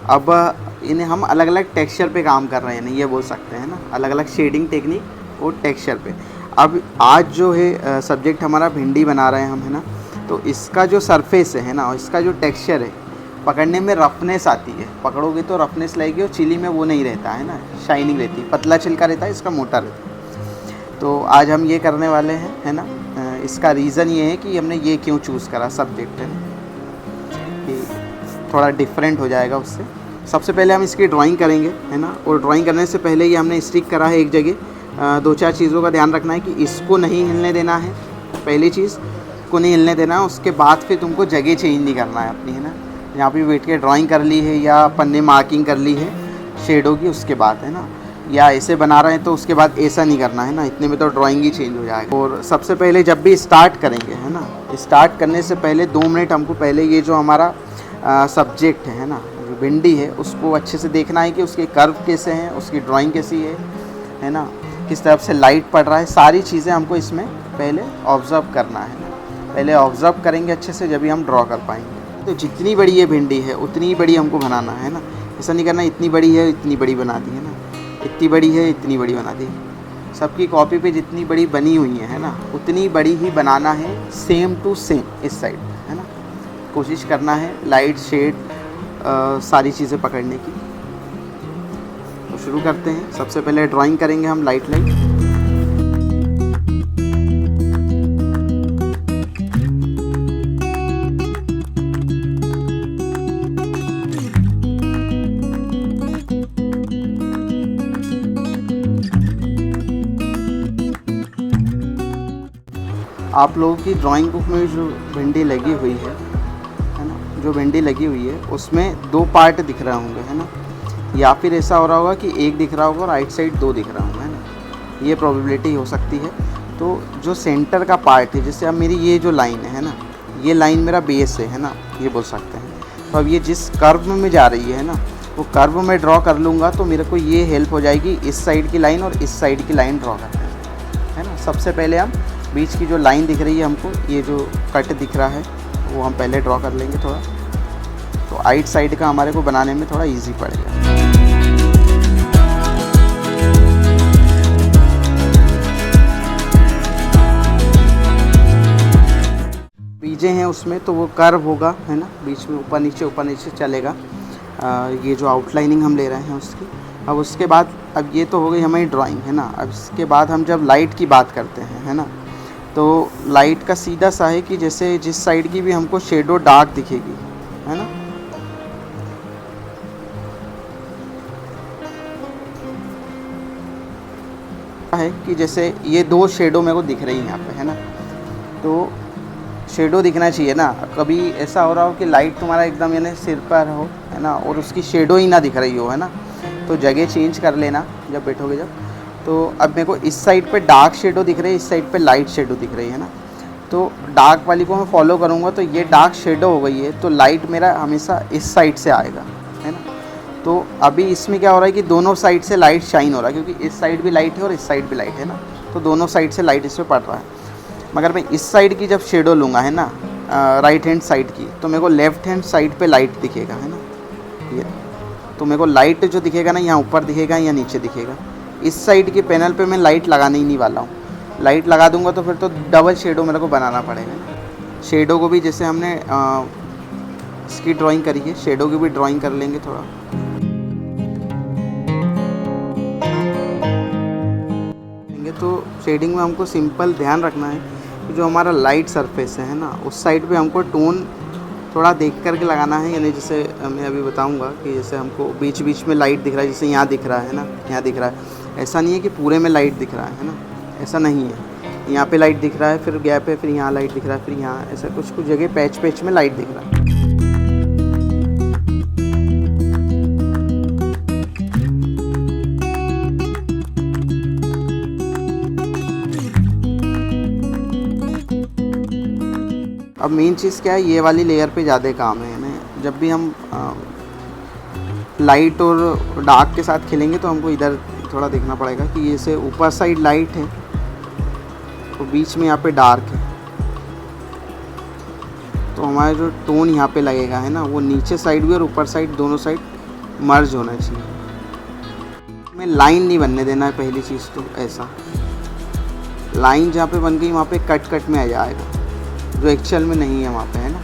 अब इन्हें हम अलग अलग टेक्सचर पे काम कर रहे हैं, ये बोल सकते हैं ना, अलग अलग शेडिंग टेक्निक और टेक्सचर पे। अब आज जो है सब्जेक्ट हमारा भिंडी बना रहे हैं हम, है ना। तो इसका जो सरफेस है ना, और इसका जो टेक्सचर है, पकड़ने में रफनेस आती है, पकड़ोगे तो रफनेस लगेगी, और चिली में वो नहीं रहता है ना, शाइनिंग रहती है, पतला छिलका रहता है, इसका मोटा रहता है। तो आज हम ये करने वाले हैं, है ना। इसका रीज़न ये है कि हमने ये क्यों चूज़ करा सब्जेक्ट, है ना, कि थोड़ा डिफरेंट हो जाएगा उससे। सबसे पहले हम इसकी ड्राइंग करेंगे, है ना। और ड्राइंग करने से पहले ये हमने स्टिक करा है एक जगह। 2-4 चीज़ों का ध्यान रखना है कि इसको नहीं हिलने देना है, पहली चीज़ को नहीं हिलने देना है। उसके बाद फिर तुमको जगह चेंज नहीं करना है अपनी, है ना। यहाँ पे बैठ के ड्राइंग कर ली है या पन्ने मार्किंग कर ली है शेडों की, उसके बाद, है ना, या ऐसे बना रहे हैं तो उसके बाद ऐसा नहीं करना है ना, इतने में तो ड्राइंग ही चेंज हो जाएगा। और सबसे पहले जब भी स्टार्ट करेंगे, है ना, स्टार्ट करने से पहले 2 मिनट हमको पहले ये जो हमारा सब्जेक्ट है ना, जो भिंडी है, उसको अच्छे से देखना है कि उसके कर्व कैसे हैं, उसकी ड्राइंग कैसी है ना, किस तरफ से लाइट पड़ रहा है, सारी चीज़ें हमको इसमें पहले ऑब्ज़र्व करना है ना। पहले ऑब्ज़र्व करेंगे अच्छे से, जब भी हम ड्रॉ कर पाएंगे। तो जितनी बड़ी ये भिंडी है उतनी बड़ी हमको बनाना है ना, ऐसा नहीं करना इतनी बड़ी है इतनी बड़ी बना दी, है ना, इतनी बड़ी है इतनी बड़ी बना दी। सबकी कॉपी पे जितनी बड़ी बनी हुई है ना, उतनी बड़ी ही बनाना है, सेम टू सेम इस साइड, है ना। कोशिश करना है लाइट शेड सारी चीज़ें पकड़ने की। तो शुरू करते हैं। सबसे पहले ड्राइंग करेंगे हम लाइट। आप लोगों की ड्राइंग बुक में जो भिंडी लगी हुई है ना, जो भिंडी लगी हुई है उसमें 2 पार्ट दिख रहे होंगे, है ना, या फिर ऐसा हो रहा होगा कि एक दिख रहा होगा और राइट साइड 2 दिख रहा होगा, है ना, ये प्रोबेबिलिटी हो सकती है। तो जो सेंटर का पार्ट है, जैसे अब मेरी ये जो लाइन है ना, ये लाइन मेरा बेस है ना, ये बोल सकते हैं। तो अब ये जिस कर्व में जा रही है ना, वो कर्व में ड्रॉ कर लूँगा तो मेरे को ये हेल्प हो जाएगी इस साइड की लाइन और इस साइड की लाइन ड्रॉ करने में, है ना। सबसे पहले हम बीच की जो लाइन दिख रही है हमको, ये जो कट दिख रहा है, वो हम पहले ड्रॉ कर लेंगे थोड़ा, तो राइट साइड का हमारे को बनाने में थोड़ा इजी पड़ेगा। बीजें हैं उसमें तो वो कर्व होगा, है ना, बीच में ऊपर नीचे चलेगा। ये जो आउटलाइनिंग हम ले रहे हैं उसकी। अब उसके बाद, अब ये तो हो गई हमारी ड्राइंग, है ना। अब इसके बाद हम जब लाइट की बात करते हैं, है ना, तो लाइट का सीधा सा है कि जैसे जिस साइड की भी हमको शेडो डार्क दिखेगी, है ना, है कि जैसे ये 2 शेडो मेरे को दिख रही है यहाँ पे, है ना। तो शेडो दिखना चाहिए ना। कभी ऐसा हो रहा हो कि लाइट तुम्हारा एकदम यानी सिर पर हो, है ना, और उसकी शेडो ही ना दिख रही हो, है ना, तो जगह चेंज कर लेना जब बैठोगे जब। तो अब मेरे को इस साइड पे डार्क शेडो दिख रही है, इस साइड पे लाइट शेडो दिख रही है ना। तो डार्क वाली को मैं फॉलो करूँगा तो ये डार्क शेडो हो गई है, तो लाइट मेरा हमेशा इस साइड से आएगा, है ना। तो अभी इसमें क्या हो रहा है कि दोनों साइड से लाइट शाइन हो रहा है, क्योंकि इस साइड भी लाइट है और इस साइड भी लाइट है ना, तो दोनों साइड से लाइट इस पर पड़ रहा है। मगर मैं इस साइड की जब शेडो लूँगा, है ना, राइट हैंड साइड की, तो मेरे को लेफ़्ट हैंड साइड पे लाइट दिखेगा, है ना, ये। तो मेरे को लाइट जो दिखेगा ना, यहाँ ऊपर दिखेगा या नीचे दिखेगा। इस साइड के पैनल पे मैं लाइट लगाने ही नहीं वाला हूँ। लाइट लगा दूंगा तो फिर तो डबल शेडो मेरे को बनाना पड़ेगा। शेडो को भी जैसे हमने इसकी ड्राइंग करी है, शेडो की भी ड्राइंग कर लेंगे थोड़ा। तो शेडिंग में हमको सिंपल ध्यान रखना है कि जो हमारा लाइट सरफेस है ना, उस साइड पे हमको टोन थोड़ा देख करके लगाना है। यानी जैसे मैं अभी बताऊंगा कि जैसे हमको बीच बीच में लाइट दिख रहा है, जैसे यहाँ दिख रहा है ना, यहाँ दिख रहा है। ऐसा नहीं है कि पूरे में लाइट दिख रहा है ना, ऐसा नहीं है। यहाँ पे लाइट दिख रहा है, फिर गैप है, फिर यहाँ लाइट दिख रहा है, फिर यहाँ, ऐसा कुछ कुछ जगह पैच में लाइट दिख रहा है। अब मेन चीज़ क्या है, ये वाली लेयर पे ज़्यादा काम है ना। जब भी हम लाइट और डार्क के साथ खेलेंगे तो हमको इधर थोड़ा देखना पड़ेगा कि जैसे ऊपर साइड लाइट है तो बीच में यहाँ पे डार्क है, तो हमारा जो टोन यहाँ पे लगेगा, है ना, वो नीचे साइड भी और ऊपर साइड दोनों साइड मर्ज होना चाहिए, में लाइन नहीं बनने देना है। पहली चीज़ तो ऐसा लाइन जहाँ पे बन गई वहाँ पे कट कट में आ जाएगा, जो एक्चुअल में नहीं है वहाँ पे, है ना।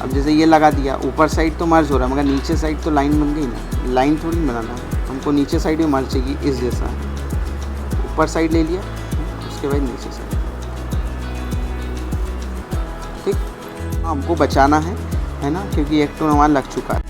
अब जैसे ये लगा दिया, ऊपर साइड तो मर्ज हो रहा है मगर नीचे साइड तो लाइन बन गई ना। लाइन थोड़ी बनाना है हमको, नीचे साइड भी मर्ज चाहिए इस जैसा। ऊपर साइड ले लिया, उसके बाद नीचे साइड, ठीक। हमको बचाना है ना, क्योंकि एक टोन हमारा लग चुका है।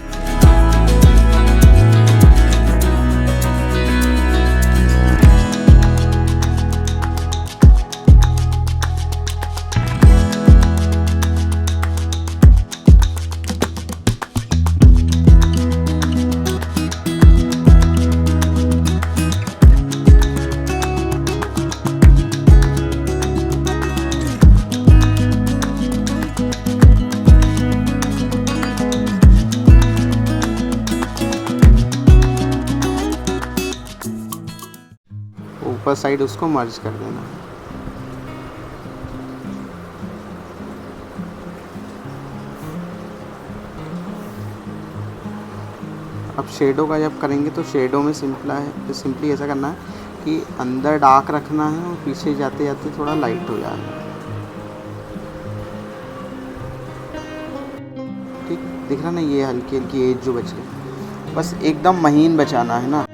ऊपर साइड उसको मर्ज कर देना। अब शेडो का जब करेंगे तो शेडो में सिंपली ऐसा करना है कि अंदर डार्क रखना है और पीछे जाते जाते थोड़ा लाइट हो जाए, ठीक। दिख रहा ना ये हल्की हल्की एज जो बच गई, बस एकदम महीन बचाना है ना।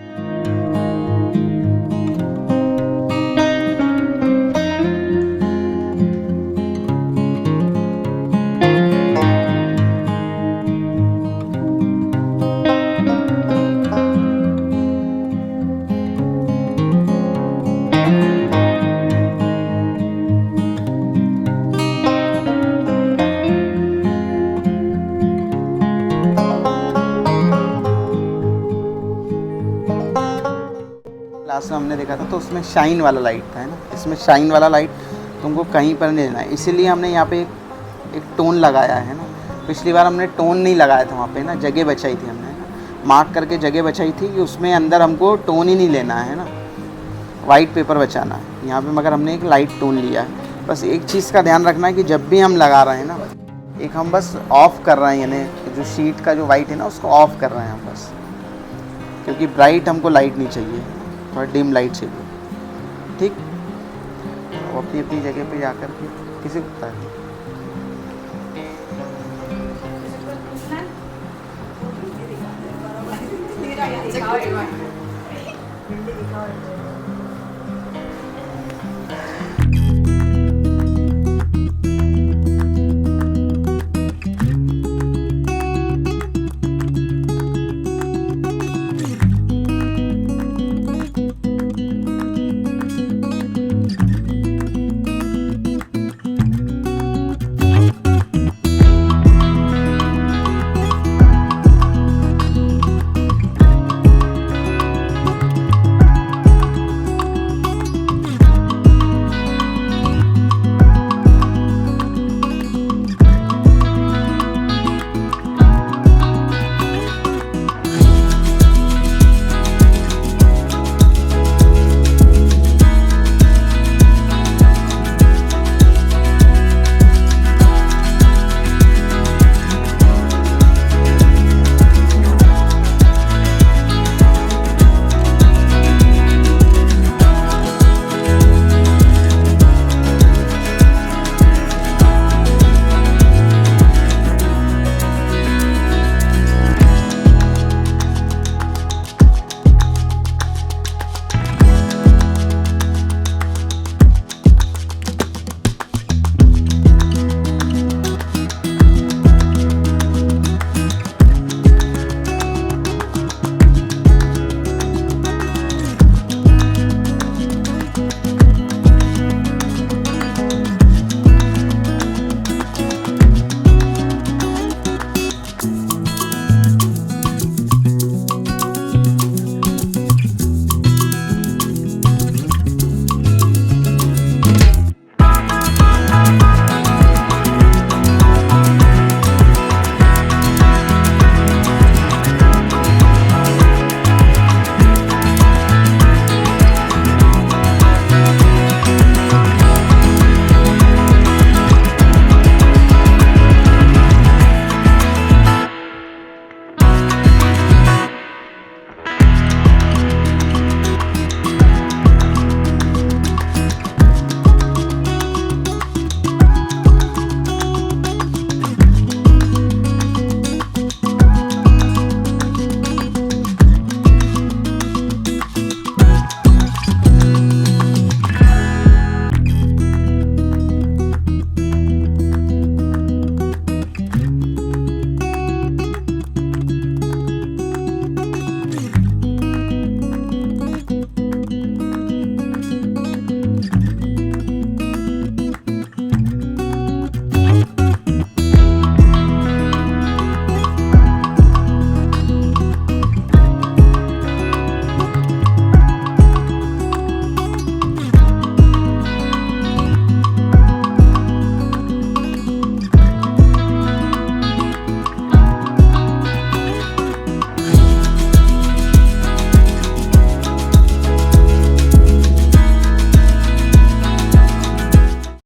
क्लास में हमने देखा था तो उसमें शाइन वाला लाइट था, है ना। इसमें शाइन वाला लाइट तुमको कहीं पर नहीं लेना है, इसीलिए हमने यहाँ पे एक टोन लगाया है ना। पिछली बार हमने टोन नहीं लगाया था, वहाँ पे ना जगह बचाई थी हमने, मार्क करके जगह बचाई थी कि उसमें अंदर हमको टोन ही नहीं लेना है ना, वाइट पेपर बचाना है। यहाँ पे मगर हमने एक लाइट टोन लिया है। बस एक चीज़ का ध्यान रखना है कि जब भी हम लगा रहे हैं ना, एक हम बस ऑफ़ कर रहे हैं, यानी जो शीट का जो वाइट है ना उसको ऑफ़ कर रहे हैं हम बस, क्योंकि ब्राइट हमको लाइट नहीं चाहिए, थोड़ा डिम लाइट चाहिए, ठीक। और अपनी अपनी जगह पे जाकर के किसी को पता है दिखाओ